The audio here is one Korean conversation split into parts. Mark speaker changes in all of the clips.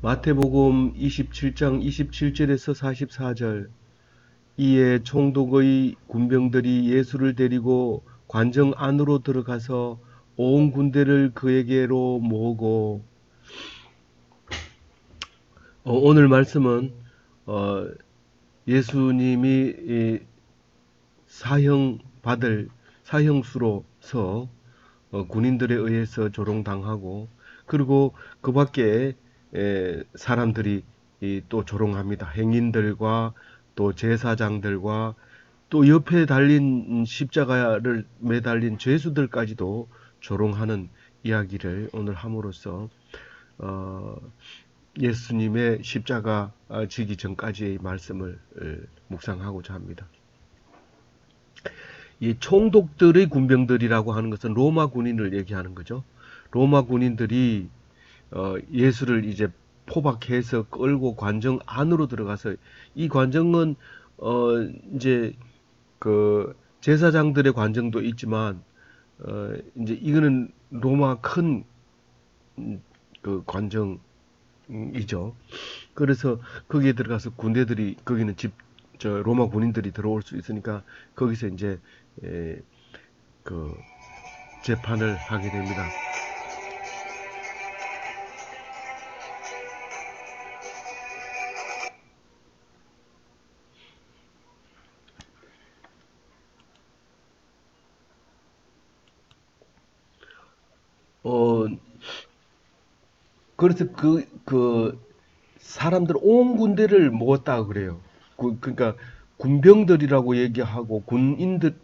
Speaker 1: 마태복음 27장 27절에서 44절. 이에 총독의 군병들이 예수를 데리고 관정 안으로 들어가서 온 군대를 그에게로 모으고, 오늘 말씀은 어, 예수님이 사형 받을 사형수로서 군인들에 의해서 조롱당하고, 그리고 그 밖에 사람들이 또 조롱합니다. 행인들과 또 제사장들과 또 옆에 달린 십자가를 매달린 죄수들까지도 조롱하는 이야기를 오늘 함으로써 어, 예수님의 십자가 지기 전까지의 말씀을 묵상하고자 합니다. 이 총독들의 군병들이라고 하는 것은 로마 군인을 얘기하는 거죠. 로마 군인들이 예수를 이제 포박해서 끌고 관정 안으로 들어가서, 이 관정은 이제 그 제사장들의 관정도 있지만 이제 이거는 로마 큰 그 관정이죠. 그래서 거기에 들어가서 군대들이, 거기는 로마 군인들이 들어올 수 있으니까 거기서 이제 에, 그 재판을 하게 됩니다. 어, 그래서 사람들 온 군대를 모았다 그래요. 그러니까 군병들이라고 얘기하고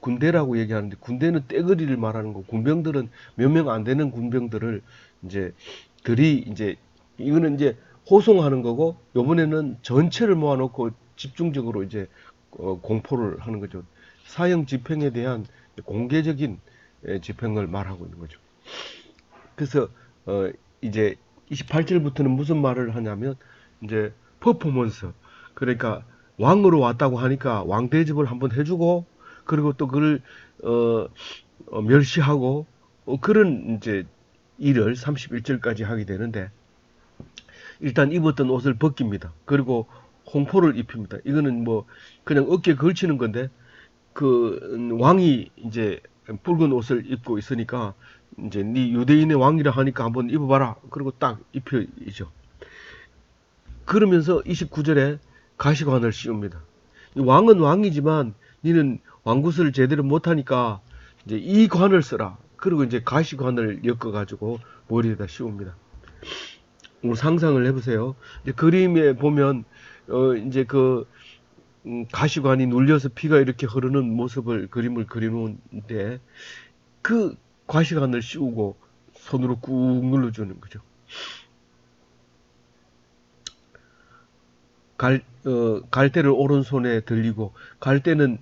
Speaker 1: 군대라고 얘기하는데, 군대는 떼거리를 말하는 거고, 군병들은 몇 명 안 되는 군병들을 이제 이제 이거는 이제 호송하는 거고, 요번에는 전체를 모아놓고 집중적으로 이제 공포를 하는 거죠. 사형 집행에 대한 공개적인 집행을 말하고 있는 거죠. 그래서 이제 28절부터는 무슨 말을 하냐면, 이제 퍼포먼스, 그러니까 왕으로 왔다고 하니까 왕 대접을 한번 해주고, 그리고 또 그를 멸시하고, 그런 이제 일을 31절까지 하게 되는데, 일단 입었던 옷을 벗깁니다. 그리고 홍포를 입힙니다. 이거는 뭐 그냥 어깨에 걸치는 건데, 그 왕이 이제 붉은 옷을 입고 있으니까 이제 네 유대인의 왕이라 하니까 한번 입어봐라. 그리고 딱 입혀이죠. 그러면서 29절에 가시관을 씌웁니다. 이 왕은 왕이지만 니는 왕굿을 제대로 못하니까 이제 이 관을 써라. 그리고 이제 가시관을 엮어가지고 머리에다 씌웁니다. 오늘 상상을 해보세요. 이제 그림에 보면 이제 가시관이 눌려서 피가 이렇게 흐르는 모습을, 그림을 그리는데, 그 가시관을 씌우고 손으로 꾹 눌러주는 거죠. 갈대를 오른손에 들리고, 갈대는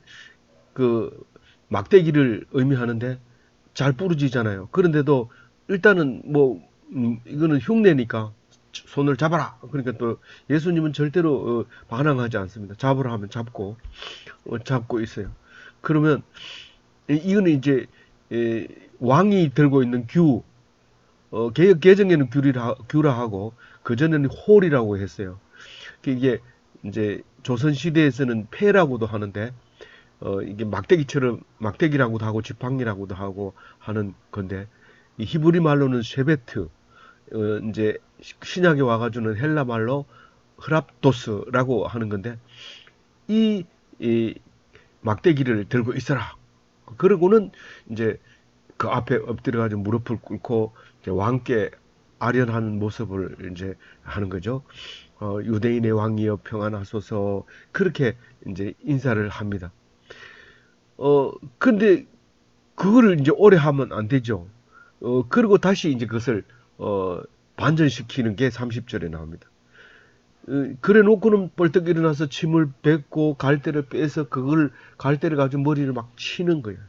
Speaker 1: 그 막대기를 의미하는데 잘 부러지잖아요. 그런데도 일단은 뭐 이거는 흉내니까 손을 잡아라. 그러니까 또 예수님은 절대로 반항하지 않습니다. 잡으라 하면 잡고 있어요. 그러면 이거는 이제 왕이 들고 있는 개혁 개정에는 규라하고 그 전에는 홀이라고 했어요. 이게 이제 조선 시대에서는 패라고도 하는데, 이게 막대기라고도 하고 지팡이라고도 하고 하는 건데, 이 히브리 말로는 쉐베트, 이제 신약에 와가지고는 헬라 말로 흐랍도스라고 하는 건데, 이, 이 막대기를 들고 있어라. 그러고는 이제 그 앞에 엎드려가지고 무릎을 꿇고 이제 왕께 아련하는 모습을 이제 하는 거죠. 유대인의 왕이여 평안하소서, 그렇게 이제 인사를 합니다. 근데 그거를 이제 오래 하면 안 되죠. 그리고 다시 이제 그것을 반전시키는 게 30절에 나옵니다. 그래 놓고는 벌떡 일어나서 침을 뱉고 갈대를 빼서 그걸 갈대를 가지고 머리를 막 치는 거예요.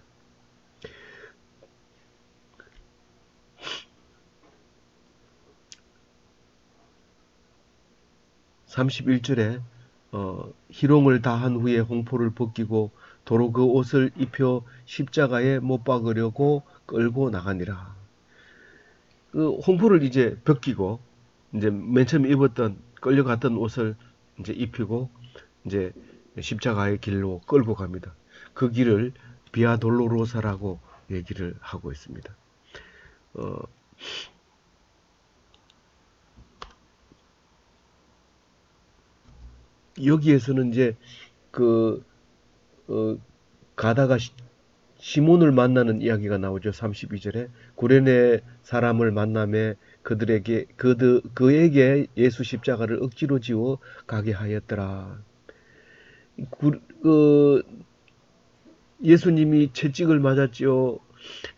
Speaker 1: 31절에 희롱을 다한 후에 홍포를 벗기고 도로 그 옷을 입혀 십자가에 못 박으려고 끌고 나가니라. 그 홍포를 이제 벗기고 이제 맨 처음 입었던 끌려갔던 옷을 이제 입히고 이제 십자가의 길로 끌고 갑니다. 그 길을 비아 돌로로사라고 얘기를 하고 있습니다. 어, 여기에서는 이제 그 어, 가다가 시몬을 만나는 이야기가 나오죠. 32절에 구레네 사람을 만남에 그에게 예수 십자가를 억지로 지워 가게 하였더라. 그 예수님이 채찍을 맞았지요.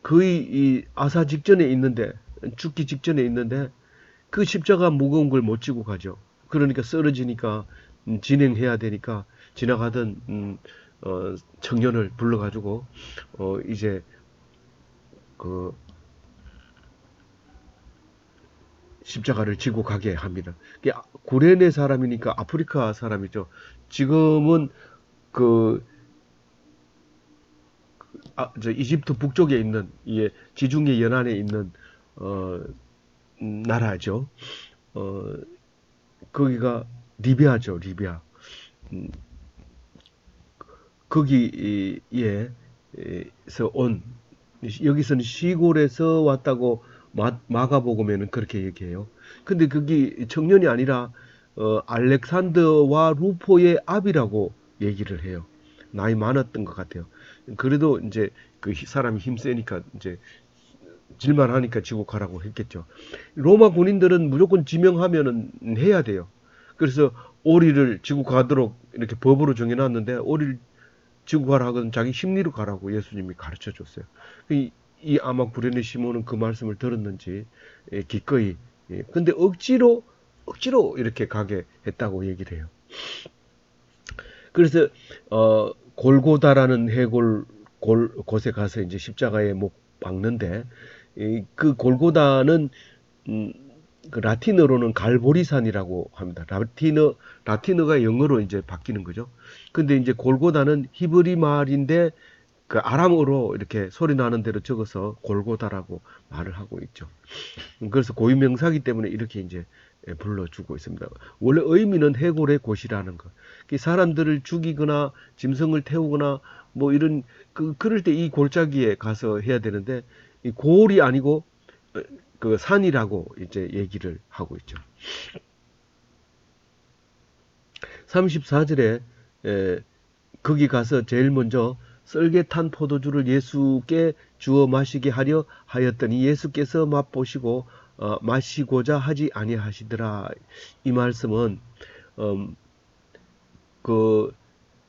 Speaker 1: 거의 이 아사 직전에 있는데, 죽기 직전에 있는데 그 십자가 무거운 걸 못 지고 가죠. 그러니까 쓰러지니까 진행해야 되니까 지나가던 청년을 불러가지고 이제 그 십자가를 지고 가게 합니다. 구레네 사람이니까 아프리카 사람이죠. 지금은 그 저 이집트 북쪽에 있는 지중해 연안에 있는 어, 나라죠. 어, 거기가 리비아죠, 리비아. 음, 거기에서 온 여기서는 시골에서 왔다고 마가복음에는 그렇게 얘기해요. 근데 그게 청년이 아니라 알렉산더와 루포의 아비라고 얘기를 해요. 나이 많았던 것 같아요. 그래도 이제 그 사람이 힘세니까 이제 질만하니까 지고 가라고 했겠죠. 로마 군인들은 무조건 지명하면은 해야 돼요. 그래서 오리를 지고 가도록 이렇게 법으로 정해놨는데 오리를 지고 가라 하거든 자기 심리로 가라고 예수님이 가르쳐 줬어요. 이 아마 구레네 시몬은 그 말씀을 들었는지 기꺼이 근데 억지로 이렇게 가게 했다고 얘기를 해요. 그래서 골고다라는 곳에 가서 이제 십자가에 못 박는데 그 골고다는 음, 그 라틴어로는 갈보리산이라고 합니다. 라틴어가 영어로 이제 바뀌는 거죠. 근데 이제 골고다는 히브리 말인데 그 아람어로 이렇게 소리 나는 대로 적어서 골고다라고 말을 하고 있죠. 그래서 고유명사기 때문에 이렇게 이제 불러주고 있습니다. 원래 의미는 해골의 곳이라는 거. 사람들을 죽이거나 짐승을 태우거나 뭐 이런 그럴 때 이 골짜기에 가서 해야 되는데 이 골이 아니고 그 산이라고 이제 얘기를 하고 있죠. 34절에 거기 가서 제일 먼저 썰게 탄 포도주를 예수께 주어 마시게 하려 하였더니 예수께서 맛보시고 마시고자 하지 아니하시더라. 이 말씀은 그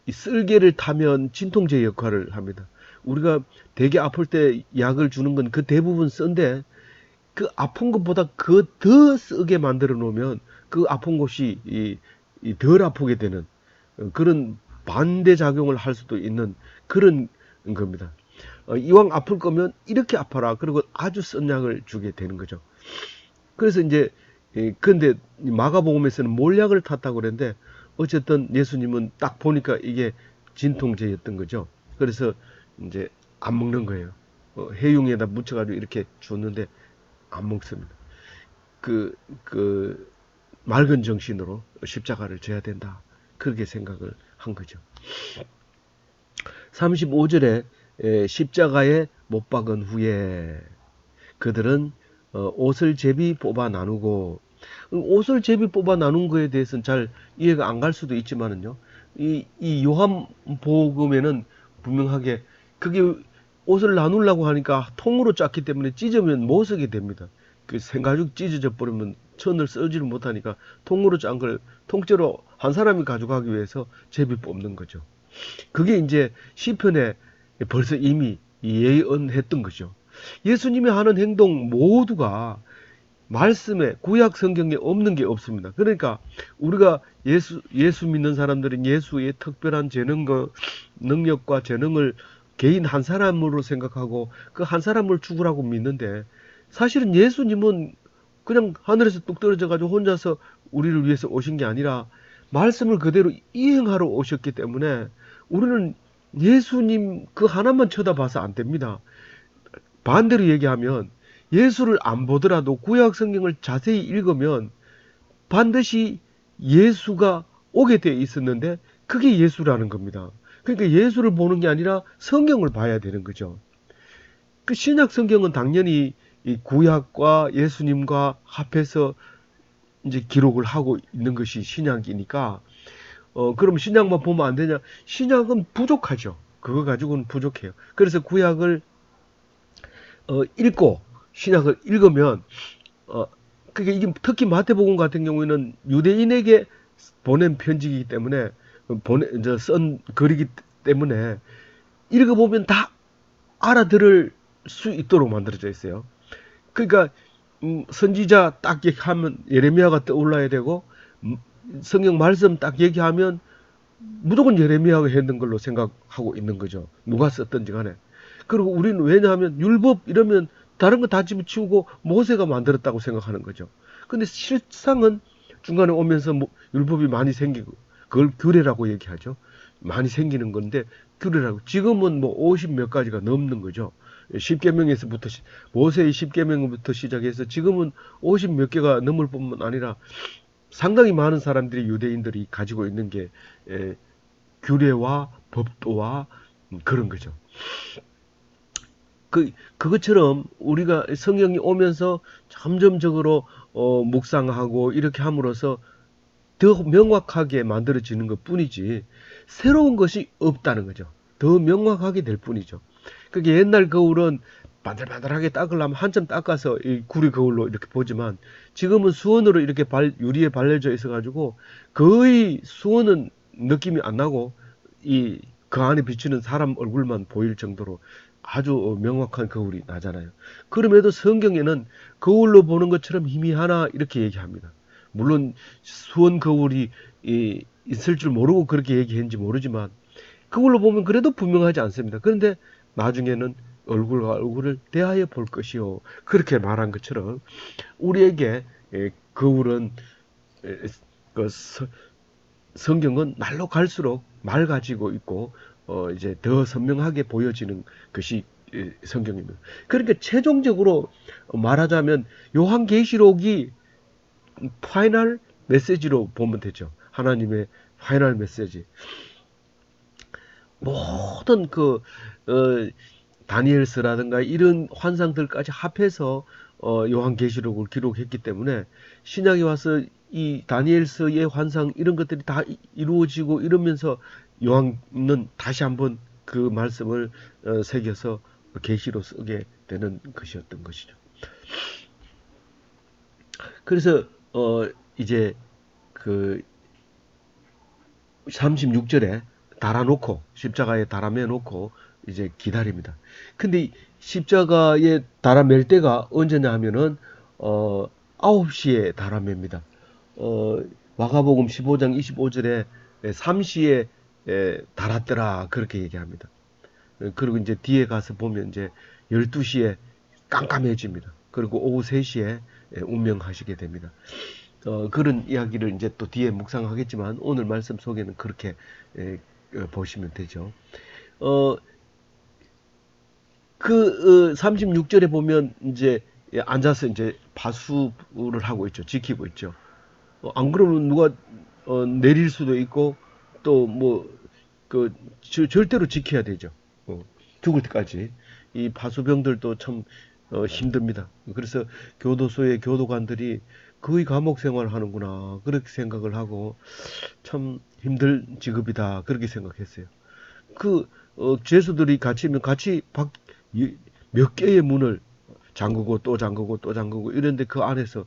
Speaker 1: 쓸개를 타면 진통제 역할을 합니다. 우리가 되게 아플 때 약을 주는 건 그 대부분 쓴데 그 아픈 것보다 그 더 쓰게 만들어 놓으면 그 아픈 곳이 덜 아프게 되는 그런 반대 작용을 할 수도 있는 그런 겁니다. 이왕 아플 거면 이렇게 아파라. 그리고 아주 쓴 약을 주게 되는 거죠. 그래서 이제 근데 마가복음에서는 몰약을 탔다고 그랬는데 어쨌든 예수님은 딱 보니까 이게 진통제였던 거죠. 그래서 이제 안 먹는 거예요. 해용에다 묻혀가지고 이렇게 줬는데 안 먹습니다. 그 맑은 정신으로 십자가를 져야 된다. 그렇게 생각을 한 거죠. 35절에 십자가에 못 박은 후에 그들은 옷을 제비 뽑아 나누고 옷을 제비 뽑아 나눈 거에 대해서는 잘 이해가 안 갈 수도 있지만은요. 이 요한복음에는 분명하게 그게 옷을 나누려고 하니까 통으로 짰기 때문에 찢으면 못 쓰게 됩니다. 그 생가죽 찢어져 버리면 천을 쓰지를 못하니까 통으로 짠 걸 통째로 한 사람이 가져가기 위해서 제비 뽑는 거죠. 그게 이제 시편에 벌써 이미 예언했던 거죠. 예수님이 하는 행동 모두가 말씀에 구약 성경에 없는 게 없습니다. 그러니까 우리가 예수 믿는 사람들은 예수의 특별한 재능과 능력과 재능을 개인 한 사람으로 생각하고 그 한 사람을 죽으라고 믿는데 사실은 예수님은 그냥 하늘에서 뚝 떨어져 가지고 혼자서 우리를 위해서 오신 게 아니라 말씀을 그대로 이행하러 오셨기 때문에 우리는 예수님 그 하나만 쳐다봐서 안 됩니다. 반대로 얘기하면 예수를 안 보더라도 구약 성경을 자세히 읽으면 반드시 예수가 오게 되어 있었는데 그게 예수라는 겁니다. 그러니까 예수를 보는 게 아니라 성경을 봐야 되는 거죠. 그 신약 성경은 당연히 이 구약과 예수님과 합해서 이제 기록을 하고 있는 것이 신약이니까 그럼 신약만 보면 안 되냐? 신약은 부족하죠. 그거 가지고는 부족해요. 그래서 구약을 읽고 신약을 읽으면 그게 이게 특히 마태복음 같은 경우에는 유대인에게 보낸 편지이기 때문에 쓴 글이기 때문에 읽어보면 다 알아들을 수 있도록 만들어져 있어요. 그러니까 선지자 딱 얘기하면 예레미야가 떠올라야 되고 성경 말씀 딱 얘기하면 무조건 예레미야가 했는 걸로 생각하고 있는 거죠. 누가 썼든지 간에. 그리고 우리는 왜냐하면 율법 이러면 다른 거 다 집어치우고 모세가 만들었다고 생각하는 거죠. 근데 실상은 중간에 오면서 율법이 많이 생기고 그걸 규례라고 얘기하죠. 많이 생기는 건데 규례라고 지금은 뭐 50 몇 가지가 넘는 거죠. 10계명에서부터 모세의 10계명부터 시작해서 지금은 50 몇 개가 넘을 뿐만 아니라 상당히 많은 사람들이 유대인들이 가지고 있는 게 규례와 법도와 그런 거죠. 그것처럼 우리가 성경이 오면서 점점적으로 묵상하고 이렇게 함으로써 더 명확하게 만들어지는 것 뿐이지 새로운 것이 없다는 거죠. 더 명확하게 될 뿐이죠. 그게 옛날 거울은 반들반들하게 닦으려면 한참 닦아서 이 구리 거울로 이렇게 보지만 지금은 수원으로 이렇게 유리에 발려져 있어가지고 거의 수원은 느낌이 안 나고 그 안에 비치는 사람 얼굴만 보일 정도로 아주 명확한 거울이 나잖아요. 그럼에도 성경에는 거울로 보는 것처럼 희미하나 이렇게 얘기합니다. 물론 수원 거울이 있을 줄 모르고 그렇게 얘기했는지 모르지만 그걸로 보면 그래도 분명하지 않습니다. 그런데 나중에는 얼굴과 얼굴을 대하여 볼 것이요. 그렇게 말한 것처럼 우리에게 거울은 성경은 날로 갈수록 맑아지고 있고 이제 더 선명하게 보여지는 것이 성경입니다. 그러니까 최종적으로 말하자면 요한계시록이 파이널 메시지로 보면 되죠. 하나님의 파이널 메시지. 모든 다니엘서라든가 이런 환상들까지 합해서 요한계시록을 기록했기 때문에 신약에 와서 이 다니엘서의 환상 이런 것들이 다 이루어지고 이러면서 요한은 다시 한번 그 말씀을 새겨서 계시로 쓰게 되는 것이었던 것이죠. 그래서 이제 그 36절에 달아놓고 십자가에 달아매 놓고 이제 기다립니다. 근데 십자가에 달아맬 때가 언제냐 하면은 9시에 달아맵니다. 마가복음 15장 25절에 3시에 달았더라 그렇게 얘기합니다. 그리고 이제 뒤에 가서 보면 이제 12시에 깜깜해집니다. 그리고 오후 3시에 운명하시게 됩니다. 그런 이야기를 이제 또 뒤에 묵상하겠지만 오늘 말씀 속에는 그렇게 보시면 되죠. 36절에 보면 이제 앉아서 이제 파수를 하고 있죠. 지키고 있죠. 안 그러면 누가 내릴 수도 있고 또 절대로 지켜야 되죠. 죽을 때까지. 이 파수병들도 참 힘듭니다. 그래서 교도소의 교도관들이 거의 감옥 생활을 하는구나 그렇게 생각을 하고 참 힘들 직업이다 그렇게 생각했어요. 죄수들이 갇히면 같이 몇 개의 문을 잠그고 또 잠그고 또 잠그고 이런데 그 안에서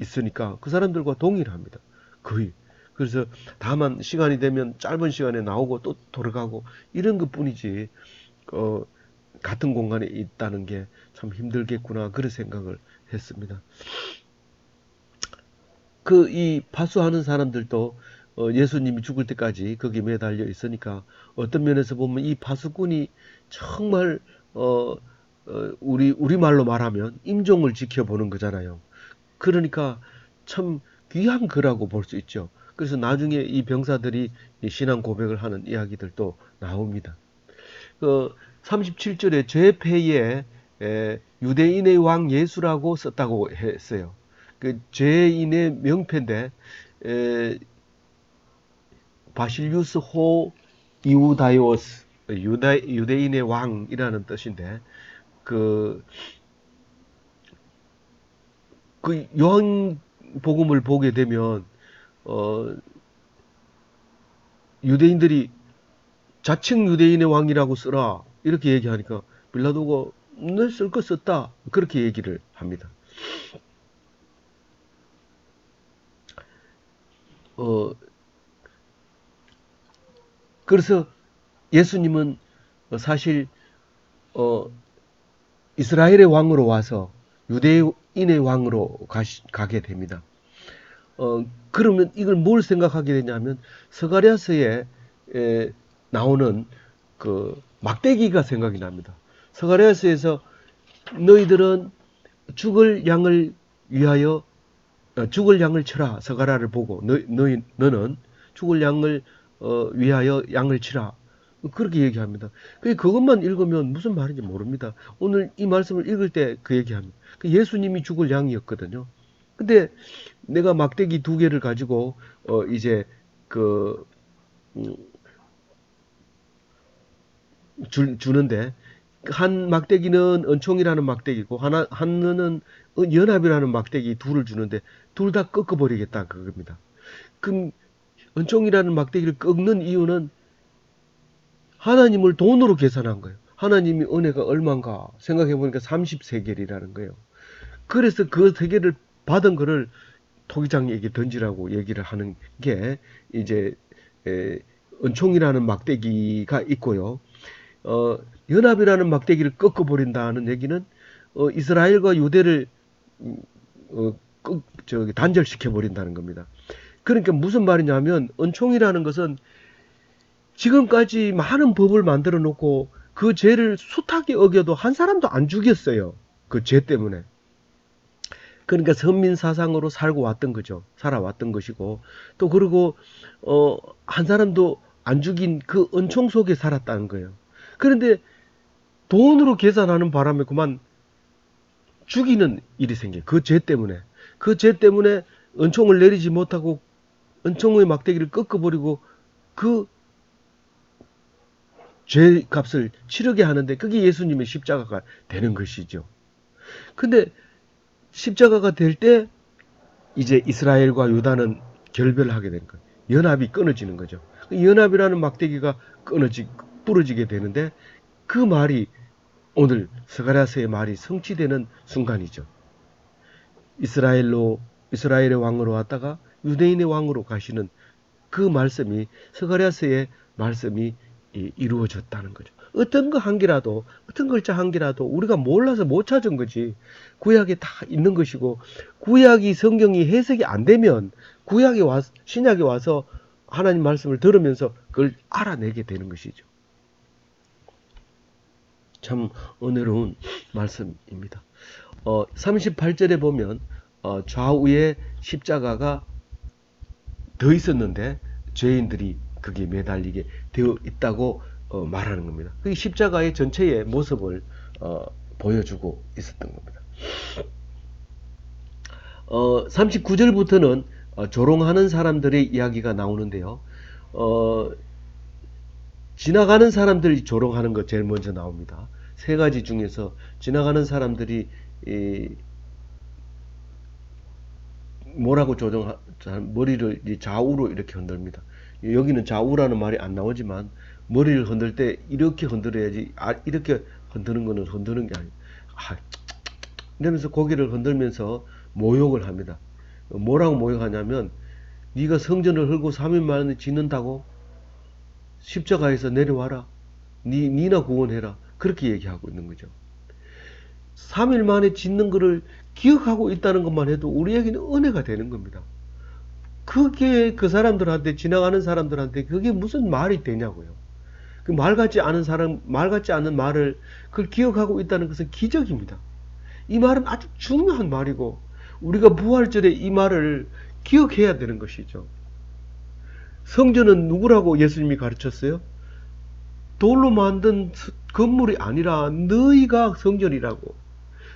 Speaker 1: 있으니까 그 사람들과 동일합니다. 거의. 그래서 다만 시간이 되면 짧은 시간에 나오고 또 돌아가고 이런 것 뿐이지 같은 공간에 있다는 게 참 힘들겠구나 그런 생각을 했습니다. 이 파수하는 사람들도 예수님이 죽을 때까지 거기 매달려 있으니까 어떤 면에서 보면 이 파수꾼이 정말 우리말로 말하면 임종을 지켜보는 거잖아요. 그러니까 참 귀한 거라고 볼 수 있죠. 그래서 나중에 이 병사들이 신앙 고백을 하는 이야기들도 나옵니다. 37절에 제 패에 유대인의 왕 예수라고 썼다고 했어요. 그 죄인의 명패인데 바실리우스 호 이우다이오스 유대인의 왕이라는 뜻인데 그, 그 요한복음을 보게 되면 어, 유대인들이 자칭 유대인의 왕이라고 쓰라 이렇게 얘기하니까 빌라도가 늘 쓸 거 썼다 그렇게 얘기를 합니다. 그래서 예수님은 사실 이스라엘의 왕으로 와서 유대인의 왕으로 가게 됩니다. 그러면 이걸 뭘 생각하게 되냐면 스가랴서에 나오는 그 막대기가 생각이 납니다. 스가랴서에서 너희들은 죽을 양을 위하여 죽을 양을 치라. 스가랴를 보고 너는 죽을 양을 위하여 양을 치라. 그렇게 얘기합니다. 그것만 읽으면 무슨 말인지 모릅니다. 오늘 이 말씀을 읽을 때 그 얘기합니다. 예수님이 죽을 양이었거든요. 근데 내가 막대기 2개를 가지고 이제 그 주는데 한 막대기는 은총이라는 막대기고 하나는 연합이라는 막대기 2를 주는데 둘 다 꺾어버리겠다 그겁니다. 그럼 은총이라는 막대기를 꺾는 이유는 하나님을 돈으로 계산한 거예요. 하나님이 은혜가 얼마인가 생각해보니까 30세겔이라는 거예요. 그래서 그 세겔을 받은 거를 토기장에게 던지라고 얘기를 하는 게 이제 은총이라는 막대기가 있고요. 연합이라는 막대기를 꺾어버린다는 얘기는 이스라엘과 유대를 단절시켜 버린다는 겁니다. 그러니까 무슨 말이냐면 은총이라는 것은 지금까지 많은 법을 만들어 놓고 그 죄를 숱하게 어겨도 한 사람도 안 죽였어요. 그 죄 때문에. 그러니까 선민 사상으로 살아왔던 것이고 또 그리고 한 사람도 안 죽인 그 은총 속에 살았다는 거예요. 그런데 돈으로 계산하는 바람에 그만 죽이는 일이 생겨요. 그 죄 때문에. 그 죄 때문에 은총을 내리지 못하고 은총의 막대기를 꺾어버리고 그 죄값을 치르게 하는데 그게 예수님의 십자가가 되는 것이죠. 근데 십자가가 될 때 이제 이스라엘과 유다는 결별하게 되는 거예요. 연합이 끊어지는 거죠. 연합이라는 막대기가 부러지게 되는데 그 말이 오늘 스가랴서의 말이 성취되는 순간이죠. 이스라엘의 왕으로 왔다가 유대인의 왕으로 가시는 그 말씀이 스가랴서의 말씀이 이루어졌다는 거죠. 어떤 거 한 개라도 어떤 글자 한 개라도 우리가 몰라서 못 찾은 거지. 구약에 다 있는 것이고 구약이 성경이 해석이 안 되면 신약에 와서 하나님 말씀을 들으면서 그걸 알아내게 되는 것이죠. 참 은혜로운 말씀입니다. 38절에 보면 좌우에 십자가가 더 있었는데 죄인들이 거기에 매달리게 되어 있다고 말하는 겁니다. 그 십자가의 전체의 모습을 보여주고 있었던 겁니다. 39절부터는 조롱하는 사람들의 이야기가 나오는데요. 지나가는 사람들이 조롱하는 것 제일 먼저 나옵니다. 세 가지 중에서 지나가는 사람들이 뭐라고 머리를 좌우로 이렇게 흔듭니다. 여기는 좌우라는 말이 안 나오지만 머리를 흔들 때 이렇게 흔들어야지 이렇게 흔드는 거는 흔드는 게 아니에요. 이러면서 고개를 흔들면서 모욕을 합니다. 뭐라고 모욕하냐면 네가 성전을 헐고 3일 만에 짓는다고 십자가에서 내려와라. 니나 구원해라. 그렇게 얘기하고 있는 거죠. 3일 만에 짓는 거를 기억하고 있다는 것만 해도 우리에게는 은혜가 되는 겁니다. 그게 그 사람들한테 지나가는 사람들한테 그게 무슨 말이 되냐고요. 그 말 같지 않은 말을 그걸 기억하고 있다는 것은 기적입니다. 이 말은 아주 중요한 말이고 우리가 부활절에 이 말을 기억해야 되는 것이죠. 성전은 누구라고 예수님이 가르쳤어요? 돌로 만든 건물이 아니라 너희가 성전이라고.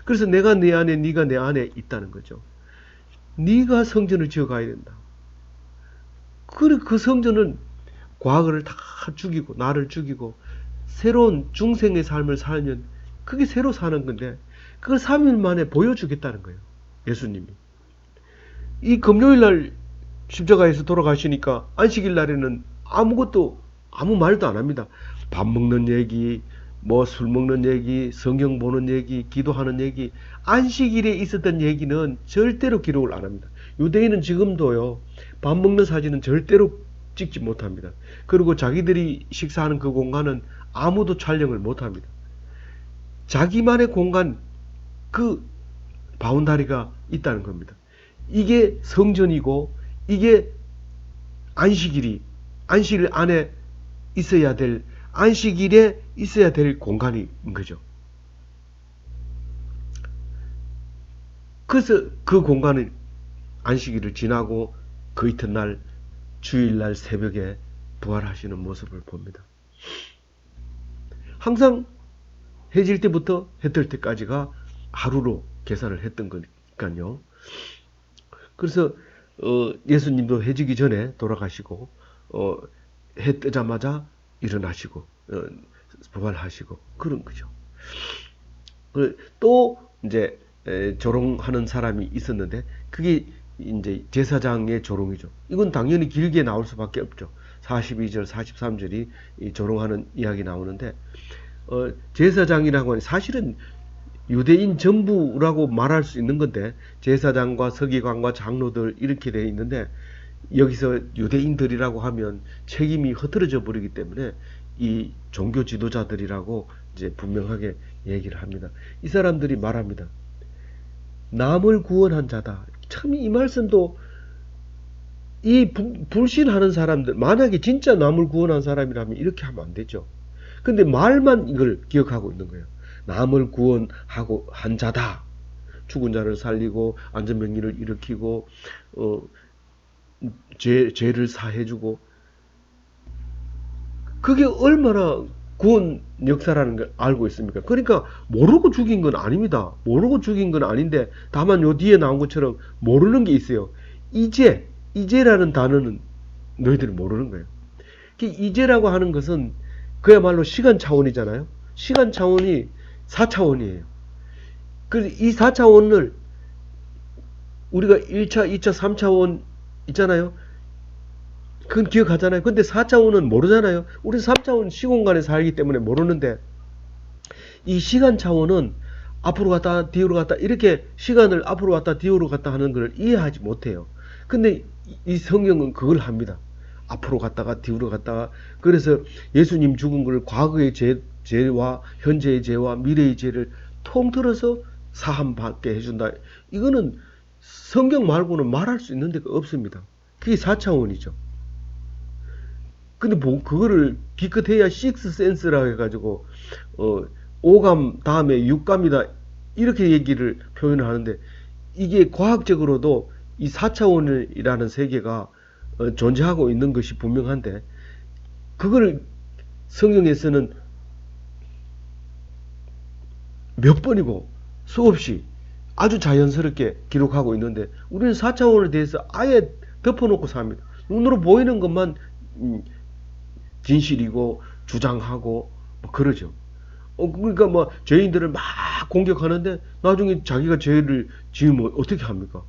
Speaker 1: 그래서 내가 내 안에 네가 내 안에 있다는 거죠. 네가 성전을 지어가야 된다. 그래 그 성전은 과거를 다 죽이고 나를 죽이고 새로운 중생의 삶을 살면 그게 새로 사는 건데 그걸 3일 만에 보여주겠다는 거예요. 예수님이. 이 금요일 날 십자가에서 돌아가시니까 안식일 날에는 아무것도 아무 말도 안 합니다. 밥 먹는 얘기, 뭐 술 먹는 얘기, 성경 보는 얘기, 기도하는 얘기, 안식일에 있었던 얘기는 절대로 기록을 안 합니다. 유대인은 지금도요, 밥 먹는 사진은 절대로 찍지 못합니다. 그리고 자기들이 식사하는 그 공간은 아무도 촬영을 못합니다. 자기만의 공간, 그 바운다리가 있다는 겁니다. 이게 성전이고 이게 안식일 안에 있어야 될 안식일에 있어야 될 공간인 거죠. 그래서 그 공간은 안식일을 지나고 그 이튿날 주일날 새벽에 부활하시는 모습을 봅니다. 항상 해질 때부터 해 뜰 때까지가 하루로 계산을 했던 거니까요. 그래서 예수님도 해지기 전에 돌아가시고 해 뜨자마자 일어나시고 부활하시고 그런 거죠. 또 이제 조롱하는 사람이 있었는데 그게 이제 제사장의 조롱이죠. 이건 당연히 길게 나올 수밖에 없죠. 42절, 43절이 조롱하는 이야기 나오는데 제사장이라고 하는 사실은 유대인 전부라고 말할 수 있는 건데 제사장과 서기관과 장로들 이렇게 되어 있는데 여기서 유대인들이라고 하면 책임이 흐트러져 버리기 때문에 이 종교 지도자들이라고 이제 분명하게 얘기를 합니다. 이 사람들이 말합니다. 남을 구원한 자다. 참 이 말씀도 이 불신하는 사람들 만약에 진짜 남을 구원한 사람이라면 이렇게 하면 안 되죠. 근데 말만 이걸 기억하고 있는 거예요. 남을 구원하고 한 자다. 죽은 자를 살리고 안전병리를 일으키고 죄를 사해주고 그게 얼마나 구원 역사라는 걸 알고 있습니까? 그러니까 모르고 죽인 건 아닙니다. 모르고 죽인 건 아닌데 다만 요 뒤에 나온 것처럼 모르는 게 있어요. 이제라는 단어는 너희들이 모르는 거예요. 이제라고 하는 것은 그야말로 시간 차원이잖아요. 시간 차원이 4차원이에요. 그래서 이 4차원을 우리가 1차, 2차, 3차원 있잖아요. 그건 기억하잖아요. 근데 4차원은 모르잖아요. 우리 3차원 시공간에 살기 때문에 모르는데 이 시간 차원은 앞으로 갔다 뒤로 갔다 이렇게 시간을 앞으로 갔다 뒤로 갔다 하는 걸 이해하지 못해요. 근데 이 성경은 그걸 합니다. 앞으로 갔다가 뒤로 갔다가 그래서 예수님 죽은 걸 과거의 죄와 현재의 죄와 미래의 죄를 통틀어서 사함받게 해준다. 이거는 성경 말고는 말할 수 있는 데가 없습니다. 그게 4차원이죠. 근데 뭐 그거를 기껏해야 식스센스라 해가지고 5감 다음에 6감이다 이렇게 얘기를 표현을 하는데 이게 과학적으로도 이 4차원이라는 세계가 존재하고 있는 것이 분명한데 그걸 성경에서는 몇 번이고 수없이 아주 자연스럽게 기록하고 있는데 우리는 4차원에 대해서 아예 덮어놓고 삽니다. 눈으로 보이는 것만 진실이고 주장하고 뭐 그러죠. 그러니까 뭐 죄인들을 막 공격하는데 나중에 자기가 죄를 지으면 어떻게 합니까?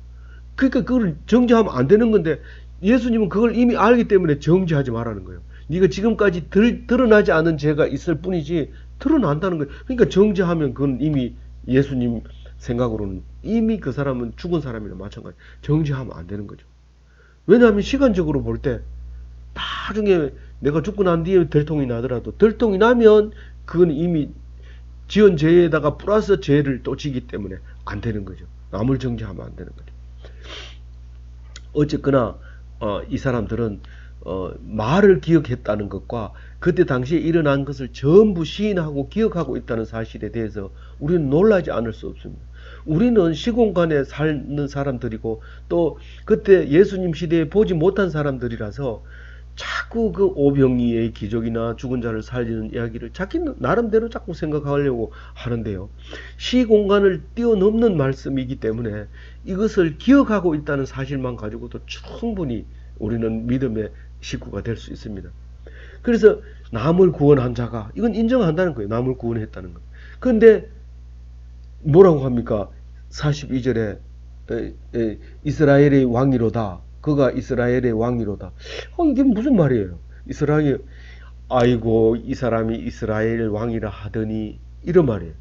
Speaker 1: 그러니까 그걸 정죄하면 안 되는 건데 예수님은 그걸 이미 알기 때문에 정죄하지 말라는 거예요. 네가 지금까지 드러나지 않은 죄가 있을 뿐이지 드러난다는 거예요. 그러니까 정죄하면 그건 이미 예수님 생각으로는 이미 그 사람은 죽은 사람이나 마찬가지. 정죄하면 안 되는 거죠. 왜냐하면 시간적으로 볼 때 나중에 내가 죽고 난 뒤에 들통이 나더라도 들통이 나면 그건 이미 지은 죄에다가 플러스 죄를 또 지기 때문에 안 되는 거죠. 남을 정죄하면 안 되는 거죠. 어쨌거나 이 사람들은 말을 기억했다는 것과 그때 당시에 일어난 것을 전부 시인하고 기억하고 있다는 사실에 대해서 우리는 놀라지 않을 수 없습니다. 우리는 시공간에 사는 사람들이고 또 그때 예수님 시대에 보지 못한 사람들이라서 자꾸 그 오병이의 기적이나 죽은 자를 살리는 이야기를 자기 나름대로 자꾸 생각하려고 하는데요. 시공간을 뛰어넘는 말씀이기 때문에 이것을 기억하고 있다는 사실만 가지고도 충분히 우리는 믿음의 식구가 될 수 있습니다. 그래서 남을 구원한 자가 이건 인정한다는 거예요. 남을 구원했다는 거. 그런데 뭐라고 합니까? 42절에 이스라엘의 왕이로다. 그가 이스라엘의 왕이로다. 이게 무슨 말이에요? 이스라엘, 아이고 이 사람이 이스라엘 왕이라 하더니 이런 말이에요.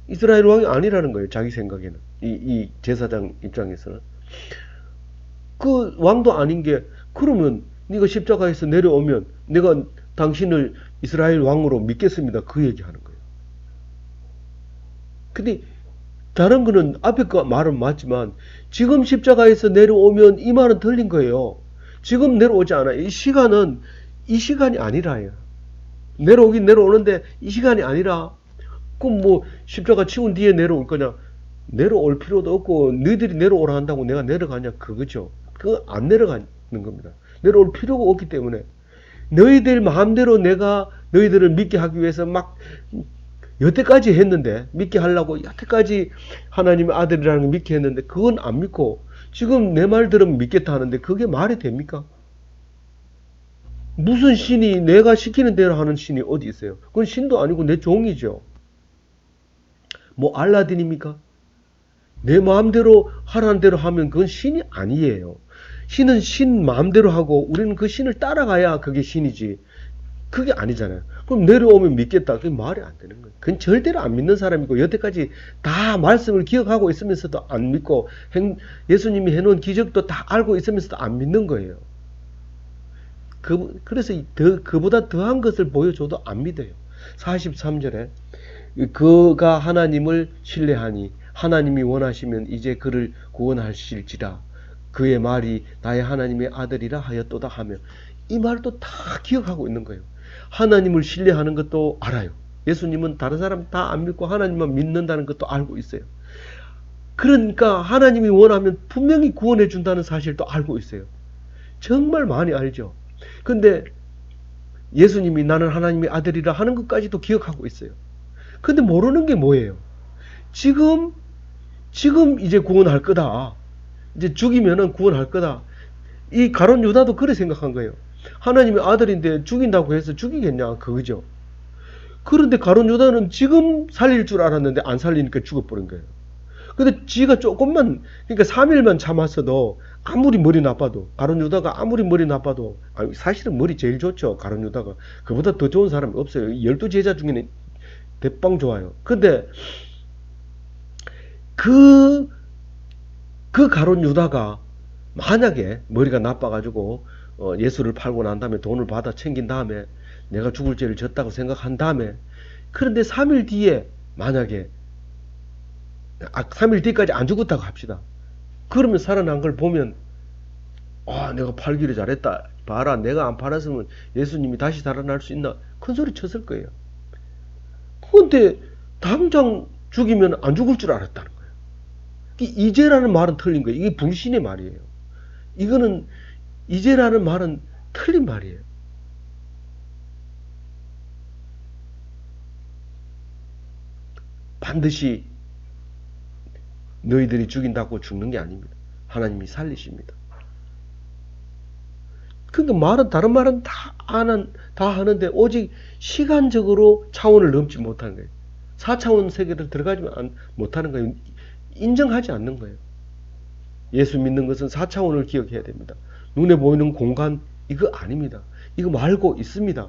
Speaker 1: 이스라엘 왕이 아니라는 거예요. 자기 생각에는. 이 제사장 입장에서는. 그 왕도 아닌 게 그러면 네가 십자가에서 내려오면 내가 당신을 이스라엘 왕으로 믿겠습니다. 그 얘기하는 거예요. 근데 다른 거는 앞에 그 말은 맞지만 지금 십자가에서 내려오면 이 말은 틀린 거예요. 지금 내려오지 않아요. 이 시간은 이 시간이 아니라요. 내려오긴 내려오는데 이 시간이 아니라 그럼 뭐 십자가 치운 뒤에 내려올 거냐? 내려올 필요도 없고 너희들이 내려오라 한다고 내가 내려가냐? 그거죠. 그거 안 내려가는 겁니다. 내려올 필요가 없기 때문에 너희들 마음대로 내가 너희들을 믿게 하기 위해서 막 여태까지 했는데 믿게 하려고 여태까지 하나님의 아들이라는 걸 믿게 했는데 그건 안 믿고 지금 내 말 들으면 믿겠다 하는데 그게 말이 됩니까? 무슨 신이 내가 시키는 대로 하는 신이 어디 있어요? 그건 신도 아니고 내 종이죠. 뭐 알라딘입니까? 내 마음대로 하라는 대로 하면 그건 신이 아니에요. 신은 신 마음대로 하고 우리는 그 신을 따라가야 그게 신이지. 그게 아니잖아요. 그럼 내려오면 믿겠다. 그게 말이 안 되는 거예요. 그건 절대로 안 믿는 사람이고 여태까지 다 말씀을 기억하고 있으면서도 안 믿고 예수님이 해놓은 기적도 다 알고 있으면서도 안 믿는 거예요. 그래서 그보다 더한 것을 보여줘도 안 믿어요. 43절에 그가 하나님을 신뢰하니 하나님이 원하시면 이제 그를 구원하실지라 그의 말이 나의 하나님의 아들이라 하였도다 하며 이 말도 다 기억하고 있는 거예요. 하나님을 신뢰하는 것도 알아요. 예수님은 다른 사람 다 안 믿고 하나님만 믿는다는 것도 알고 있어요. 그러니까 하나님이 원하면 분명히 구원해 준다는 사실도 알고 있어요. 정말 많이 알죠. 근데 예수님이 나는 하나님의 아들이라 하는 것까지도 기억하고 있어요. 근데 모르는 게 뭐예요? 지금 이제 구원할 거다. 이제 죽이면은 구원할 거다. 이 가룟 유다도 그래 생각한 거예요. 하나님의 아들인데 죽인다고 해서 죽이겠냐? 그거죠. 그런데 가룟 유다는 지금 살릴 줄 알았는데 안 살리니까 죽어버린 거예요. 근데 지가 조금만, 그러니까 3일만 참았어도 아무리 머리 나빠도, 가룟 유다가 아무리 머리 나빠도, 사실은 머리 제일 좋죠. 가룟 유다가. 그보다 더 좋은 사람이 없어요. 12제자 중에는 대빵 좋아요. 근데 그 가룟 유다가 만약에 머리가 나빠가지고 예수를 팔고 난 다음에 돈을 받아 챙긴 다음에 내가 죽을 죄를 졌다고 생각한 다음에 그런데 3일 뒤에 만약에 3일 뒤까지 안 죽었다고 합시다. 그러면 살아난 걸 보면 내가 팔기를 잘했다. 봐라 내가 안 팔았으면 예수님이 다시 살아날 수 있나 큰 소리 쳤을 거예요. 그런데 당장 죽이면 안 죽을 줄 알았다는 거예요. 이제라는 말은 틀린 거예요. 이게 불신의 말이에요. 이거는 이제라는 말은 틀린 말이에요. 반드시 너희들이 죽인다고 죽는 게 아닙니다. 하나님이 살리십니다. 그러니까 말은 다른 말은 다 하는데 오직 시간적으로 차원을 넘지 못하는 거예요. 4차원 세계를 들어가지 못하는 거예요. 인정하지 않는 거예요. 예수 믿는 것은 4차원을 기억해야 됩니다. 눈에 보이는 공간 이거 아닙니다. 이거 말고 있습니다.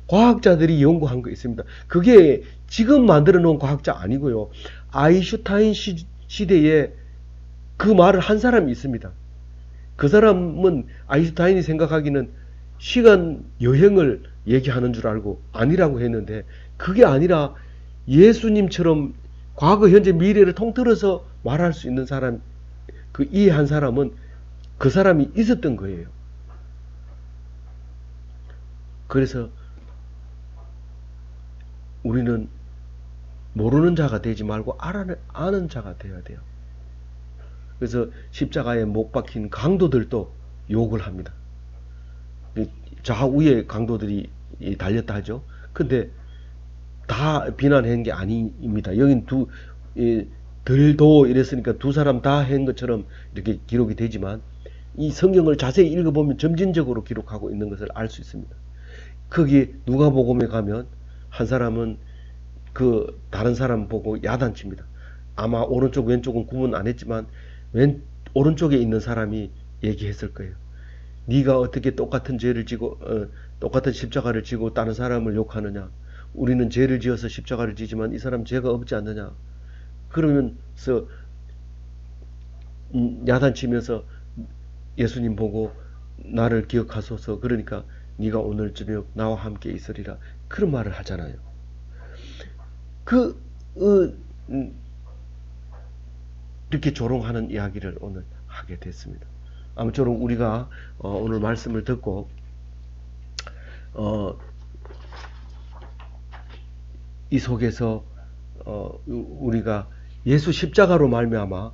Speaker 1: 과학자들이 연구한 거 있습니다. 그게 지금 만들어 놓은 과학자 아니고요. 아인슈타인 시대에 그 말을 한 사람이 있습니다. 그 사람은 아인슈타인이 생각하기는 시간 여행을 얘기하는 줄 알고 아니라고 했는데 그게 아니라 예수님처럼 과거, 현재, 미래를 통틀어서 말할 수 있는 사람, 그 이해한 사람은 그 사람이 있었던 거예요. 그래서 우리는 모르는 자가 되지 말고 아는 자가 되어야 돼요. 그래서 십자가에 못 박힌 강도들도 욕을 합니다. 좌우의 강도들이 달렸다 하죠. 근데 다 비난한 게 아닙니다. 여긴 들도 이랬으니까 두 사람 다 한 것처럼 이렇게 기록이 되지만 이 성경을 자세히 읽어보면 점진적으로 기록하고 있는 것을 알 수 있습니다. 거기 누가복음에 가면 한 사람은 그 다른 사람 보고 야단칩니다. 아마 오른쪽 왼쪽은 구분 안 했지만 오른쪽에 있는 사람이 얘기했을 거예요. 네가 어떻게 똑같은 죄를 지고 똑같은 십자가를 지고 다른 사람을 욕하느냐? 우리는 죄를 지어서 십자가를 지지만 이 사람 죄가 없지 않느냐? 그러면서 야단치면서 예수님 보고 나를 기억하소서. 그러니까 네가 오늘 저녁 나와 함께 있으리라. 그런 말을 하잖아요. 이렇게 조롱하는 이야기를 오늘 하게 됐습니다. 아무쪼록 우리가 오늘 말씀을 듣고 이 속에서 우리가 예수 십자가로 말미암아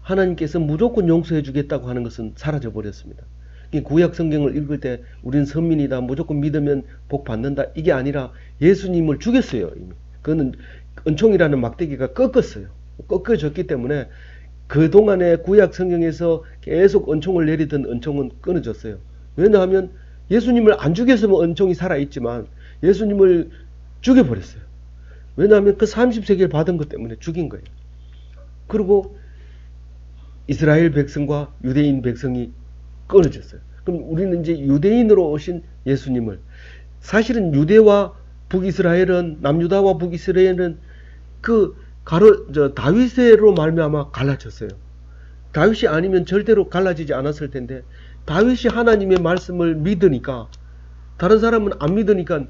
Speaker 1: 하나님께서 무조건 용서해 주겠다고 하는 것은 사라져 버렸습니다. 구약 성경을 읽을 때 우리는 선민이다, 무조건 믿으면 복 받는다, 이게 아니라 예수님을 죽였어요. 이미 그거는 은총이라는 막대기가 꺾어졌기 때문에 그동안에 구약 성경에서 계속 은총을 내리던 은총은 끊어졌어요. 왜냐하면 예수님을 안 죽였으면 은총이 살아있지만 예수님을 죽여버렸어요. 왜냐하면 그 30세계를 받은 것 때문에 죽인 거예요. 그리고 이스라엘 백성과 유대인 백성이 끊어졌어요. 그럼 우리는 이제 유대인으로 오신 예수님을, 사실은 유대와 북이스라엘은, 남유다와 북이스라엘은 다윗으로 말미암아 갈라졌어요. 다윗이 아니면 절대로 갈라지지 않았을 텐데 다윗이 하나님의 말씀을 믿으니까, 다른 사람은 안 믿으니까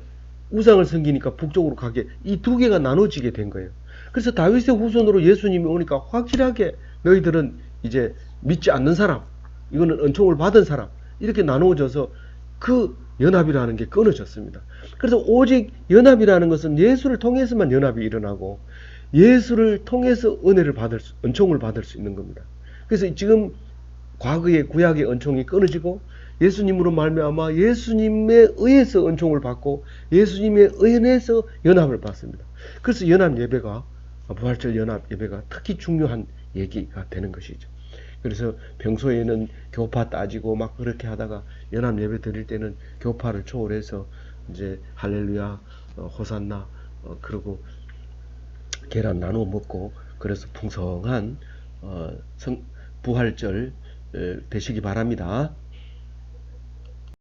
Speaker 1: 우상을 섬기니까 북쪽으로 가게, 이 두 개가 나눠지게 된 거예요. 그래서 다윗의 후손으로 예수님이 오니까 확실하게 너희들은 이제 믿지 않는 사람, 이거는 은총을 받은 사람, 이렇게 나누어져서 그 연합이라는 게 끊어졌습니다. 그래서 오직 연합이라는 것은 예수를 통해서만 연합이 일어나고 예수를 통해서 은총을 받을 수 있는 겁니다. 그래서 지금 과거의 구약의 은총이 끊어지고 예수님으로 말미암아 예수님에 의해서 은총을 받고 예수님의 은혜에서 연합을 받습니다. 그래서 연합 예배가, 부활절 연합 예배가 특히 중요한 얘기가 되는 것이죠. 그래서 평소에는 교파 따지고 막 그렇게 하다가 연합 예배 드릴 때는 교파를 초월해서 이제 할렐루야, 호산나, 그리고 계란 나누어 먹고, 그래서 풍성한 부활절 되시기 바랍니다.